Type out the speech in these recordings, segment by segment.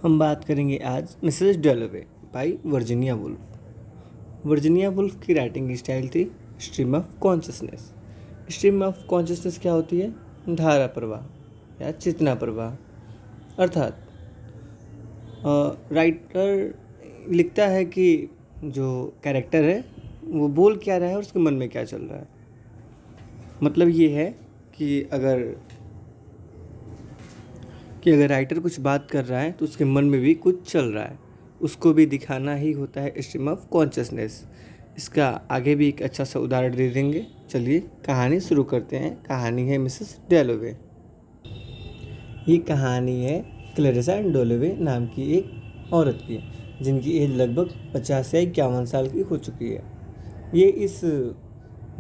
हम बात करेंगे आज Mrs Dalloway by Virginia Woolf. Virginia Woolf की राइटिंग स्टाइल थी stream of consciousness. Stream of consciousness क्या होती है? धारा प्रवाह या चेतना प्रवाह। अर्थात राइटर लिखता है कि जो कैरेक्टर है वो बोल क्या रहा है और उसके मन में क्या चल रहा है। मतलब ये है कि अगर राइटर कुछ बात कर रहा है तो उसके मन में भी कुछ चल रहा है, उसको भी दिखाना ही होता है स्ट्रीम ऑफ कॉन्शियसनेस। इसका आगे भी एक अच्छा सा उदाहरण दे देंगे। चलिए कहानी शुरू करते हैं। कहानी है मिसेस डॉलोवे। ये कहानी है क्लैरिसा डॉलोवे नाम की एक औरत की, जिनकी एज लगभग 50 या 51 साल की हो चुकी है। ये इस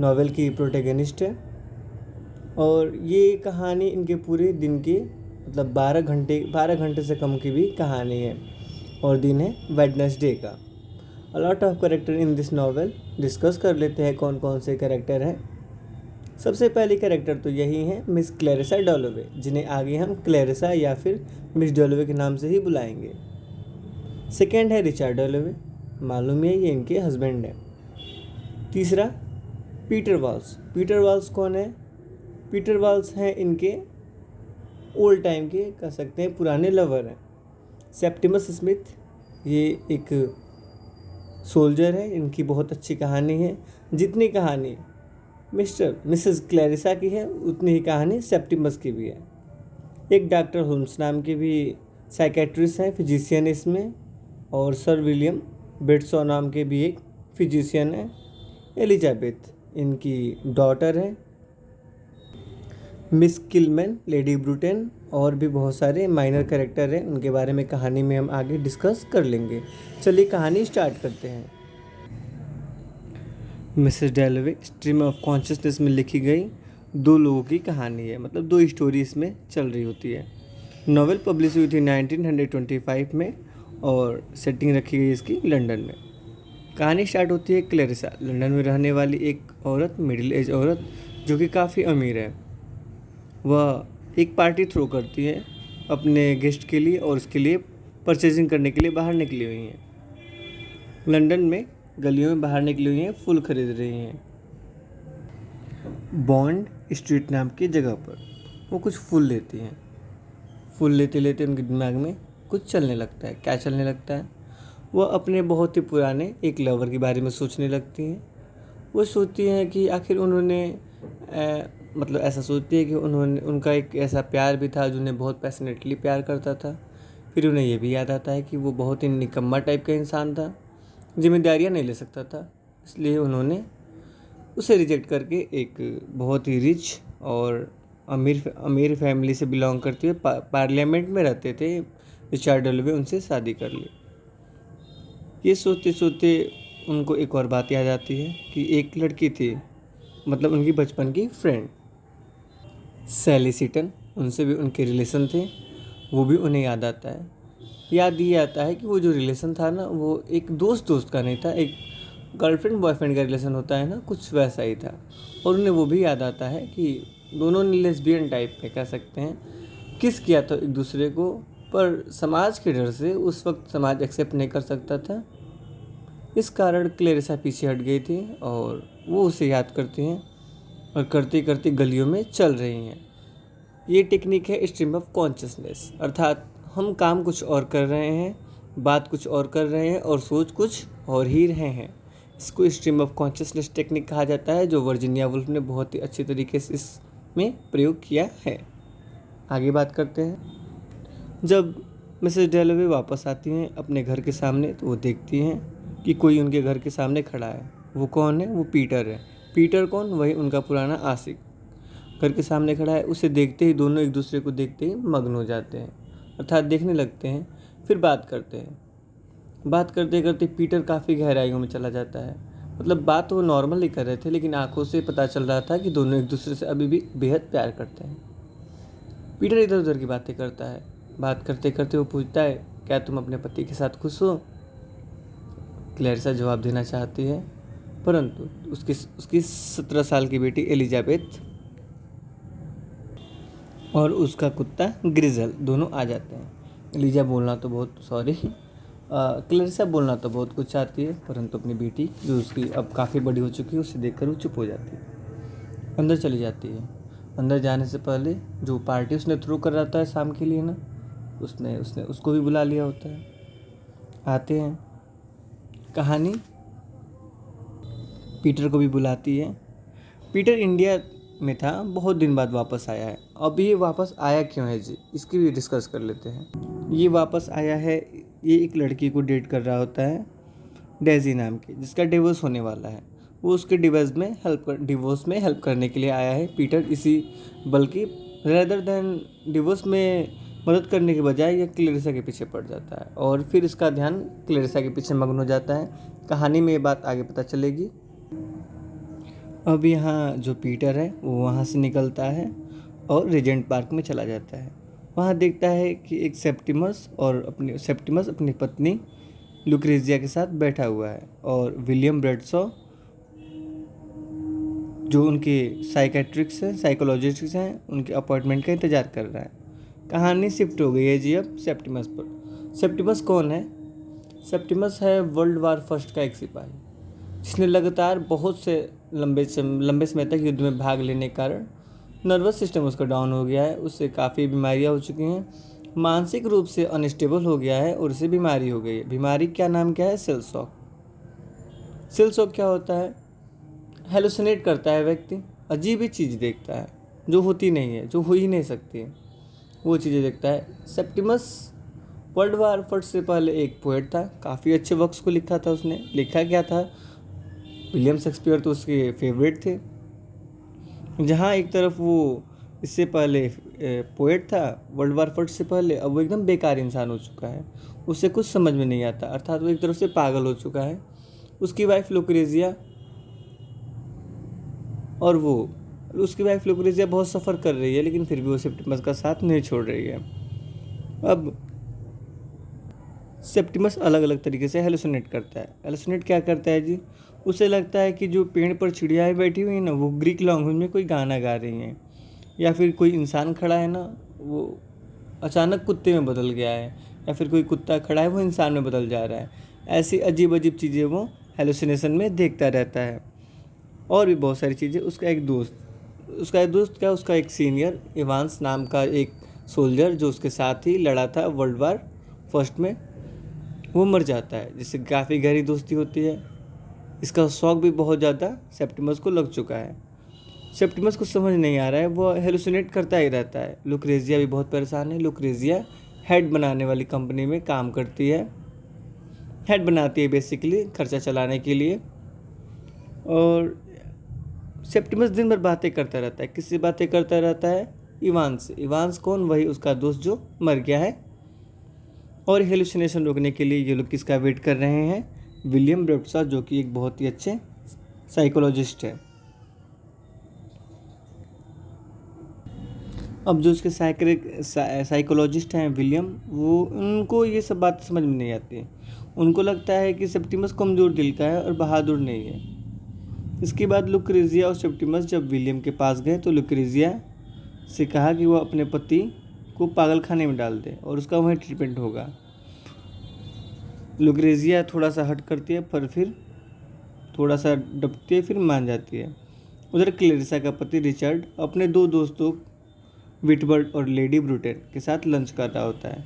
नॉवेल की प्रोटैगनिस्ट है और ये कहानी इनके पूरे दिन के मतलब 12 घंटे से कम की भी कहानी है और दिन है वेडनेसडे का। A lot of character in this novel. Discuss कर लेते हैं कौन कौन से कैरेक्टर हैं। सबसे पहली कैरेक्टर तो यही है मिस क्लैरिसा डॉलोवे, जिन्हें आगे हम क्लैरिसा या फिर मिस डॉलोवे के नाम से ही बुलाएंगे। सेकेंड है रिचर्ड डॉलोवे, मालूम है ये इनके हस्बैंड हैं। तीसरा पीटर वाल्स। पीटर वाल्स कौन है? पीटर वाल्स हैं इनके ओल्ड टाइम के, कह सकते हैं पुराने लवर हैं। सेप्टिमस स्मिथ, ये एक सोल्जर है। इनकी बहुत अच्छी कहानी है। जितनी कहानी मिसेस क्लैरिसा की है उतनी ही कहानी सेप्टिमस की भी है। एक डॉक्टर होम्स नाम के भी साइकेट्रिस्ट हैं, फिजिशियन इसमें, और सर विलियम बेटसॉ नाम के भी एक फिजिशियन है। एलिजाबेथ इनकी डॉटर है। मिस किलमैन, लेडी ब्रूटेन और भी बहुत सारे माइनर कैरेक्टर हैं, उनके बारे में कहानी में हम आगे डिस्कस कर लेंगे। चलिए कहानी स्टार्ट करते हैं। मिसेस डॉलोवे स्ट्रीम ऑफ कॉन्शियसनेस में लिखी गई दो लोगों की कहानी है, मतलब दो स्टोरी इसमें चल रही होती है। नॉवेल पब्लिश हुई थी 1925 में और सेटिंग रखी गई इसकी लंदन में। कहानी स्टार्ट होती है क्लैरिसा, लंदन में रहने वाली एक औरत, मिडिल एज औरत जो कि काफ़ी अमीर है। वह एक पार्टी थ्रो करती है अपने गेस्ट के लिए और उसके लिए परचेजिंग करने के लिए बाहर निकली हुई हैं। लंदन में गलियों में बाहर निकली हुई हैं, फूल खरीद रही हैं। बॉन्ड स्ट्रीट नाम की जगह पर वो कुछ फूल लेती हैं। फूल लेते लेते उनके दिमाग में कुछ चलने लगता है। क्या चलने लगता है? वह अपने बहुत ही पुराने एक लवर के बारे में सोचने लगती हैं। वो सोचती हैं कि आखिर उन्होंने मतलब ऐसा सोचती है कि उनका एक ऐसा प्यार भी था जो उन्हें बहुत पैशनेटली प्यार करता था। फिर उन्हें ये भी याद आता है कि वो बहुत ही निकम्मा टाइप का इंसान था, जिम्मेदारियाँ नहीं ले सकता था, इसलिए उन्होंने उसे रिजेक्ट करके एक बहुत ही रिच और अमीर फैमिली से बिलोंग करते हुए पार्लियामेंट में रहते थे रिचर्ड डॉलोवे, उनसे शादी कर ली। ये सोचते सोचते उनको एक और बात याद आती है कि एक लड़की थी, मतलब उनकी बचपन की फ्रेंड सैली सीटन, उनसे भी उनके रिलेशन थे, वो भी उन्हें याद आता है। याद ये आता है कि वो जो रिलेशन था ना, वो एक दोस्त का नहीं था, एक गर्लफ्रेंड बॉयफ्रेंड का रिलेशन होता है ना, कुछ वैसा ही था। और उन्हें वो भी याद आता है कि दोनों ने लेस्बियन टाइप में कह सकते हैं किस किया था एक दूसरे को, पर समाज के डर से उस वक्त समाज एक्सेप्ट नहीं कर सकता था। इस कारण क्लैरिसा पीछे हट गई थी और वो उसे याद करती हैं और करते करते गलियों में चल रही हैं। ये टेक्निक है स्ट्रीम ऑफ कॉन्शियसनेस, अर्थात हम काम कुछ और कर रहे हैं, बात कुछ और कर रहे हैं और सोच कुछ और ही रहे हैं। इसको स्ट्रीम ऑफ कॉन्शियसनेस टेक्निक कहा जाता है, जो वर्जीनिया वुल्फ ने बहुत ही अच्छी तरीके से इसमें प्रयोग किया है। आगे बात करते हैं। जब मिसेस डॉलोवे वापस आती हैं अपने घर के सामने तो वो देखती हैं कि कोई उनके घर के सामने खड़ा है। वो कौन है? वो पीटर है। पीटर कौन? वही उनका पुराना आशिक घर के सामने खड़ा है। उसे देखते ही दोनों एक दूसरे को देखते ही मग्न हो जाते हैं, अर्थात देखने लगते हैं। फिर बात करते हैं। बात करते करते पीटर काफ़ी गहराइयों में चला जाता है। मतलब बात वो नॉर्मल ही कर रहे थे, लेकिन आंखों से पता चल रहा था कि दोनों एक दूसरे से अभी भी बेहद प्यार करते हैं। पीटर इधर उधर की बातें करता है। बात करते करते वो पूछता है, क्या तुम अपने पति के साथ खुश हो? क्लैरिसा जवाब देना चाहती है, परंतु उसकी 17 साल की बेटी एलिजाबेथ और उसका कुत्ता ग्रिजल दोनों आ जाते हैं। लीजा बोलना तो बहुत सॉरी क्लेरिसा बोलना तो बहुत कुछ चाहती है, परंतु अपनी बेटी जो उसकी अब काफ़ी बड़ी हो चुकी है उसे देखकर वो चुप हो जाती है, अंदर चली जाती है। अंदर जाने से पहले जो पार्टी उसने थ्रो कर रहा था शाम के लिए ना, उसने उसने उसको भी बुला लिया होता है। आते हैं, कहानी पीटर को भी बुलाती है। पीटर इंडिया में था, बहुत दिन बाद वापस आया है। अब ये वापस आया क्यों है जी, इसकी भी डिस्कस कर लेते हैं। ये वापस आया है, ये एक लड़की को डेट कर रहा होता है डेजी नाम की, जिसका डिवोर्स होने वाला है। वो उसके डिवोर्स में हेल्प करने के लिए आया है पीटर। बल्कि रेदर देन डिवोर्स में मदद करने के बजाय ये क्लेरिसा के पीछे पड़ जाता है और फिर इसका ध्यान क्लेरिसा के पीछे मग्न हो जाता है। कहानी में ये बात आगे पता चलेगी। अब यहाँ जो पीटर है वो वहाँ से निकलता है और रीजेंट पार्क में चला जाता है। वहाँ देखता है कि एक सेप्टिमस अपनी पत्नी लुक्रेजिया के साथ बैठा हुआ है और विलियम ब्रैडशॉ जो उनके साइकोलॉजिस्ट हैं उनके अपॉइंटमेंट का इंतज़ार कर रहा है। कहानी शिफ्ट हो गई है जी अब सेप्टिमस पर। सेप्टिमस कौन है? सेप्टिमस है वर्ल्ड वार फर्स्ट का एक सिपाही, जिसने लगातार बहुत से लंबे समय तक युद्ध में भाग लेने के कारण नर्वस सिस्टम उसका डाउन हो गया है। उससे काफ़ी बीमारियां हो चुकी हैं, मानसिक रूप से अनस्टेबल हो गया है और उसे बीमारी हो गई है। बीमारी क्या नाम क्या है? Cell shock. सेल शॉक क्या होता है? हेलुसिनेट करता है व्यक्ति, अजीब ही चीज़ देखता है जो होती नहीं है, जो हो ही नहीं सकती है, वो चीज़ें देखता है। सेप्टिमस वर्ल्ड वार फर्स्ट से पहले एक पोएट था, काफ़ी अच्छे वर्क्स को लिखा था उसने। लिखा क्या था? विलियम शेक्सपियर तो उसके फेवरेट थे। जहाँ एक तरफ वो इससे पहले पोएट था वर्ल्ड वार फर्स्ट से पहले, अब वो एकदम बेकार इंसान हो चुका है, उसे कुछ समझ में नहीं आता, अर्थात वो एक तरफ से पागल हो चुका है। उसकी वाइफ लुक्रेजिया बहुत सफ़र कर रही है, लेकिन फिर भी वो सेप्टिमस का साथ नहीं छोड़ रही है। अब सेप्टिमस अलग अलग तरीके से हेलुसिनेट करता है। हेलुसिनेट क्या करता है जी? उसे लगता है कि जो पेड़ पर चिड़ियाएँ बैठी हुई हैं ना, वो ग्रीक लैंग्वेज में कोई गाना गा रही हैं, या फिर कोई इंसान खड़ा है ना, वो अचानक कुत्ते में बदल गया है, या फिर कोई कुत्ता खड़ा है वो इंसान में बदल जा रहा है। ऐसी अजीब अजीब चीज़ें वो हेलुसिनेशन में देखता रहता है। और भी बहुत सारी चीज़ें। उसका एक सीनियर इवांस नाम का एक सोल्जर जो उसके साथ ही लड़ा था वर्ल्ड वार फर्स्ट में, वो मर जाता है, जिससे काफ़ी गहरी दोस्ती होती है। इसका शौक भी बहुत ज़्यादा सेप्टिमस को लग चुका है। सेप्टिमस को समझ नहीं आ रहा है, वो हेलुसिनेट करता ही रहता है। लुक्रेजिया भी बहुत परेशान है। लुक्रेजिया हेड बनाने वाली कंपनी में काम करती है, हेड बनाती है बेसिकली खर्चा चलाने के लिए। और सेप्टिमस दिन भर बातें करता रहता है। किससे बातें करता रहता है? इवांस से। इवांस कौन? वही उसका दोस्त जो मर गया है। और हेलुसिनेशन रोकने के लिए ये लोग किसका वेट कर रहे हैं? विलियम ब्रैडशॉ, जो कि एक बहुत ही अच्छे साइकोलॉजिस्ट है। अब जो उसके साइकोलॉजिस्ट हैं विलियम, उनको ये सब बात समझ में नहीं आती है। उनको लगता है कि सेप्टिमस कमज़ोर दिल का है और बहादुर नहीं है। इसके बाद लुक्रेजिया और सेप्टिमस जब विलियम के पास गए तो लुक्रेजिया से कहा कि वह अपने पति को पागल खाने में डाल दे और उसका वहीं ट्रीटमेंट होगा। लुक्रेजिया थोड़ा सा हट करती है, पर फिर थोड़ा सा डपती है, फिर मान जाती है। उधर क्लेरिसा का पति रिचर्ड अपने दो दोस्तों विटबर्ड और लेडी ब्रूटेन के साथ लंच कर रहा होता है।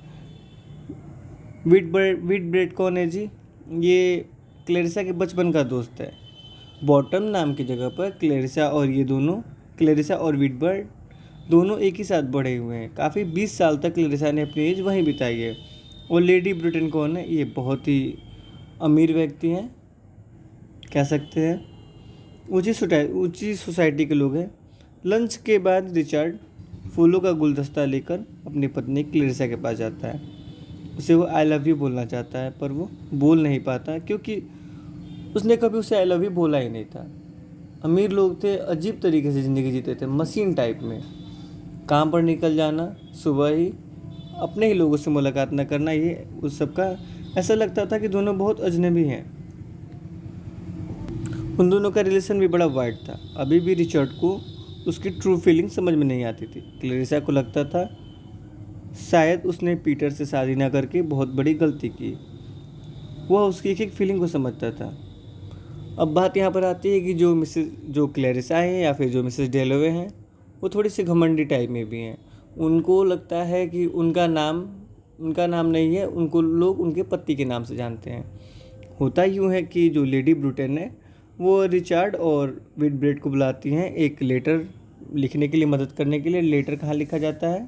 विटब्रेड कौन है जी? ये क्लेरिसा के बचपन का दोस्त है। बॉटम नाम की जगह पर क्लेरिसा और विटबर्ड दोनों एक ही साथ बढ़े हुए हैं। काफ़ी 20 साल तक क्लेरिसा ने अपनी एज वहीं बिताई है। और लेडी ब्रूटेन कौन है? ये बहुत ही अमीर व्यक्ति हैं, कह सकते हैं ऊंची सोसाइटी के लोग हैं। लंच के बाद रिचर्ड फूलों का गुलदस्ता लेकर अपनी पत्नी क्लेरिसा के पास जाता है। उसे वो आई लव यू बोलना चाहता है, पर वो बोल नहीं पाता, क्योंकि उसने कभी उसे आई लव यू बोला ही नहीं था। अमीर लोग थे, अजीब तरीके से ज़िंदगी जीते थे, मशीन टाइप में। काम पर निकल जाना, सुबह ही अपने ही लोगों से मुलाकात न करना, ये उस सब का ऐसा लगता था कि दोनों बहुत अजनबी हैं। उन दोनों का रिलेशन भी बड़ा वाइड था। अभी भी रिचर्ड को उसकी ट्रू फीलिंग समझ में नहीं आती थी। क्लेरिसा को लगता था शायद उसने पीटर से शादी ना करके बहुत बड़ी गलती की। वह उसकी एक एक फीलिंग को समझता था। अब बात यहाँ पर आती है कि जो क्लैरिसा हैं या फिर जो मिसेस डेलोवे हैं, वो थोड़ी सी घमंडी टाइप में भी हैं। उनको लगता है कि उनका नाम नहीं है, उनको लोग उनके पति के नाम से जानते हैं। होता यूँ है कि जो लेडी ब्रूटेन है वो रिचार्ड और विटब्रेड को बुलाती हैं एक लेटर लिखने के लिए, मदद करने के लिए। लेटर कहाँ लिखा जाता है?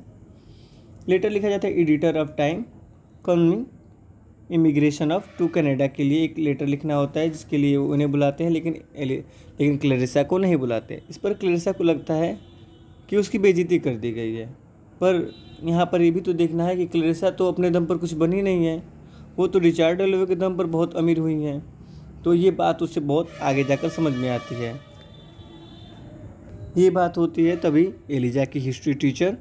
लेटर लिखा जाता है editor of time coming immigration of to Canada के लिए एक लेटर लिखना होता है, जिसके लिए उन्हें बुलाते हैं, लेकिन क्लैरिसा को नहीं बुलाते। इस पर क्लैरिसा को लगता है कि उसकी बेइज्जती कर दी गई है। पर यहाँ पर ये भी तो देखना है कि क्लैरिसा तो अपने दम पर कुछ बनी नहीं है, वो तो रिचार्ड डेलोवे के दम पर बहुत अमीर हुई हैं। तो ये बात उससे बहुत आगे जाकर समझ में आती है। ये बात होती है तभी एलिजा की हिस्ट्री टीचर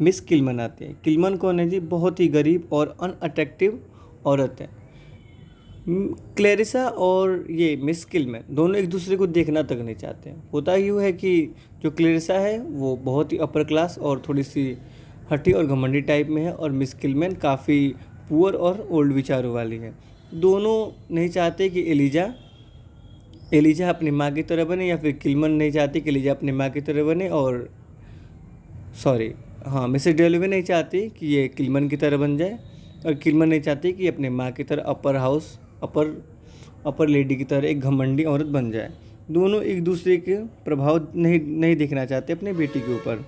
मिस किलमन आती है। किलमन कौन है जी? बहुत ही गरीब और अनअट्रैक्टिव औरत है। क्लैरिसा और ये मिस किलमन दोनों एक दूसरे को देखना तक नहीं चाहते हैं। होता यूँ है कि जो क्लैरिसा है वो बहुत ही अपर क्लास और थोड़ी सी हठी और घमंडी टाइप में है, और मिस किलमन काफ़ी पुअर और ओल्ड विचारों वाली है। दोनों नहीं चाहते कि एलिजा अपनी माँ की तरह बने, या फिर किलमन नहीं चाहती कि एलिजा अपनी माँ की तरह बने, और मिसेस डेलोवे नहीं चाहती कि ये किलमन की तरह बन जाए, और किलमन नहीं चाहती कि अपने माँ की तरह अपर लेडी की तरह एक घमंडी औरत बन जाए। दोनों एक दूसरे के प्रभाव नहीं देखना चाहते अपने बेटी के ऊपर।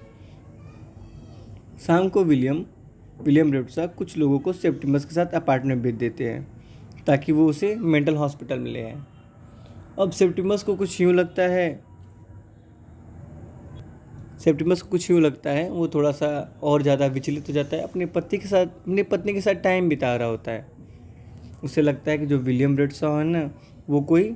शाम को विलियम रेडसा कुछ लोगों को सेप्टिमस के साथ अपार्टमेंट भेज देते हैं ताकि वो उसे मेंटल हॉस्पिटल में ले आए। अब सेप्टिमस को कुछ यूँ लगता है वो थोड़ा सा और ज़्यादा विचलित हो जाता है। अपनी पत्नी के साथ टाइम बिता रहा होता है। उसे लगता है कि जो विलियम रेडसा है ना, वो कोई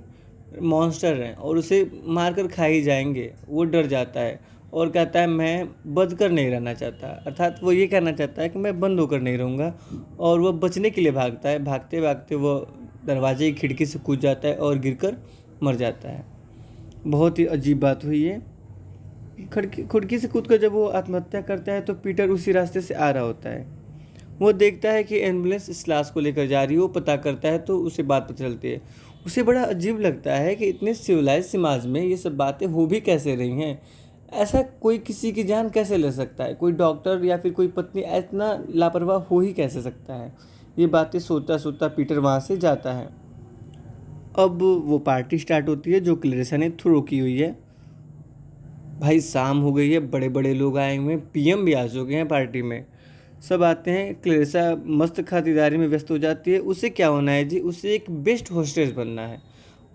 मॉन्स्टर है और उसे मारकर खा ही जाएंगे। वो डर जाता है और कहता है मैं बचकर नहीं रहना चाहता, अर्थात वो ये कहना चाहता है कि मैं बंद होकर नहीं रहूँगा। और वह बचने के लिए भागता है। भागते भागते वह दरवाजे की खिड़की से कूद जाता है और गिरकर मर जाता है। बहुत ही अजीब बात हुई है। खिड़की से कूदकर जब वो आत्महत्या करता है तो पीटर उसी रास्ते से आ रहा होता है। वो देखता है कि एम्बुलेंस इस लाश को लेकर जा रही है। वो पता करता है तो उसे बात पता चलती है। उसे बड़ा अजीब लगता है कि इतने सिविलाइज समाज में ये सब बातें हो भी कैसे रही हैं। ऐसा कोई किसी की जान कैसे ले सकता है? कोई डॉक्टर या फिर कोई पत्नी इतना लापरवाह हो ही कैसे सकता है? ये बातें सोचता सोचता पीटर वहाँ से जाता है। अब वो पार्टी स्टार्ट होती है जो क्लैरिसा ने थ्रो की हुई है। भाई शाम हो गई है, बड़े बड़े लोग आए हुए हैं, पीएम भी आ चुके हैं पार्टी में। सब आते हैं। क्लैरिसा मस्त खातिरदारी में व्यस्त हो जाती है। उसे क्या होना है जी? उसे एक बेस्ट होस्टेस बनना है।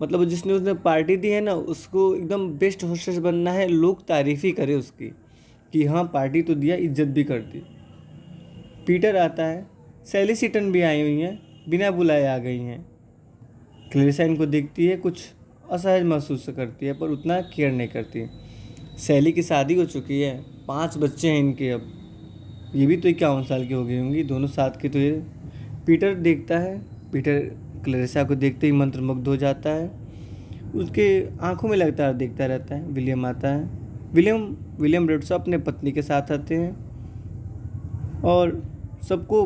मतलब जिसने उसने पार्टी दी है ना, उसको एकदम बेस्ट होस्टेस बनना है। लोग तारीफ़ ही करे उसकी कि हाँ पार्टी तो दिया, इज्जत भी कर दी। पीटर आता है। सैली सीटन भी आई हुई हैं, बिना बुलाए आ गई हैं। क्लैरिसा इनको देखती है, कुछ असहज महसूस करती है पर उतना केयर नहीं करती। सैली की शादी हो चुकी है, 5 बच्चे हैं इनके। अब ये भी तो 51 साल की हो गई होंगी, दोनों साथ के। तो ये पीटर देखता है। पीटर क्लैरिसा को देखते ही मंत्रमुग्ध हो जाता है। उसके आंखों में लगता है देखता रहता है। विलियम आता है। विलियम रेडसा अपने पत्नी के साथ आते हैं और सबको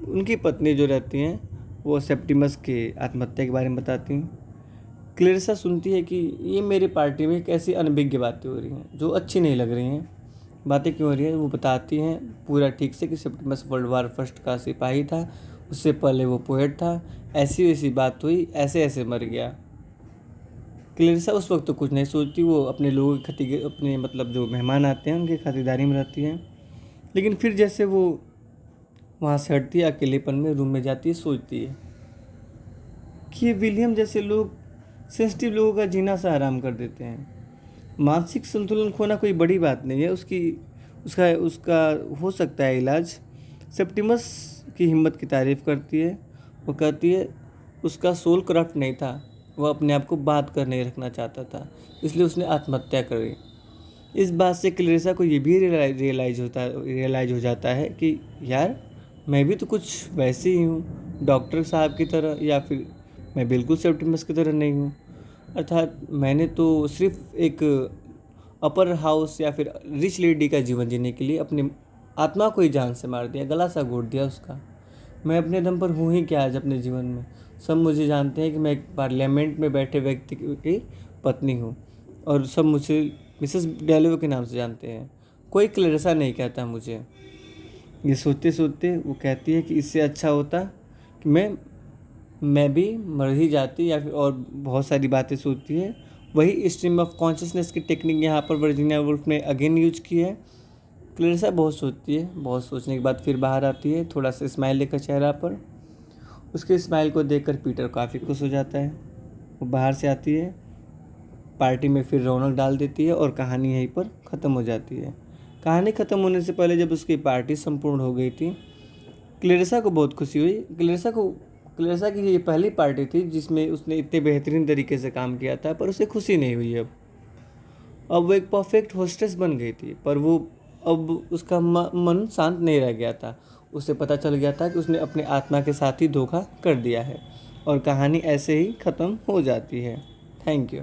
उनकी पत्नी जो रहती हैं वो सेप्टिमस के आत्महत्या के बारे में बताती हैं। क्लैरिसा सुनती है कि ये मेरी पार्टी में कैसी अनभिज्ञ बातें हो रही हैं जो अच्छी नहीं लग रही हैं। बातें क्यों हो रही हैं? वो बताती हैं पूरा ठीक से कि सेप्टिमस वर्ल्ड वार फर्स्ट का सिपाही था, उससे पहले वो पोएट था, ऐसी वैसी बात हुई, ऐसे ऐसे मर गया। क्लैरिसा उस वक्त तो कुछ नहीं सोचती। वो अपने लोगों की अपने मतलब जो मेहमान आते हैं उनकी खातिरदारी में रहती हैं। लेकिन फिर जैसे वो वहाँ से हटती है, अकेलेपन में रूम में जाती है, सोचती है कि ये विलियम जैसे लोग सेंसिटिव लोगों का जीना सा आराम कर देते हैं। मानसिक संतुलन खोना कोई बड़ी बात नहीं है। उसका हो सकता है इलाज। सेप्टिमस की हिम्मत की तारीफ़ करती है। वो कहती है उसका सोल करप्ट नहीं था, वह अपने आप को बात कर नहीं रखना चाहता था, इसलिए उसने आत्महत्या करी। इस बात से क्लैरिसा को ये भी रियलाइज हो जाता है कि यार मैं भी तो कुछ वैसे ही हूँ, डॉक्टर साहब की तरह, या फिर मैं बिल्कुल सेप्टिमस की तरह नहीं हूँ। अर्थात मैंने तो सिर्फ एक अपर हाउस या फिर रिच लेडी का जीवन जीने के लिए अपने आत्मा को ही जान से मार दिया, गला सा घोट दिया उसका। मैं अपने दम पर हूँ ही क्या आज अपने जीवन में। सब मुझे जानते हैं कि मैं एक पार्लियामेंट में बैठे व्यक्ति की पत्नी हूँ, और सब मुझे मिसेस डेलियो के नाम से जानते हैं। कोई क्लेरेसा नहीं कहता मुझे। ये सोचते सोचते वो कहती है कि इससे अच्छा होता कि मैं भी मर ही जाती, या फिर और बहुत सारी बातें सोचती है। वही स्ट्रीम ऑफ कॉन्शियसनेस की टेक्निक यहाँ पर वर्जीनिया वुल्फ ने अगेन यूज की है। क्लेरेसा बहुत सोचती है, बहुत सोचने के बाद फिर बाहर आती है, थोड़ा सा स्माइल लेकर चेहरा पर। उसके स्माइल को देखकर पीटर काफ़ी खुश हो जाता है। वो बाहर से आती है, पार्टी में फिर रौनक डाल देती है, और कहानी यहीं पर ख़त्म हो जाती है। कहानी ख़त्म होने से पहले जब उसकी पार्टी संपूर्ण हो गई थी, क्लेरेसा को बहुत खुशी हुई। क्लेरेसा की ये पहली पार्टी थी जिसमें उसने इतने बेहतरीन तरीके से काम किया था, पर उसे खुशी नहीं हुई। अब वो एक परफेक्ट होस्टेस बन गई थी, पर वो अब उसका मन शांत नहीं रह गया था। उसे पता चल गया था कि उसने अपने आत्मा के साथ ही धोखा कर दिया है, और कहानी ऐसे ही ख़त्म हो जाती है। Thank you.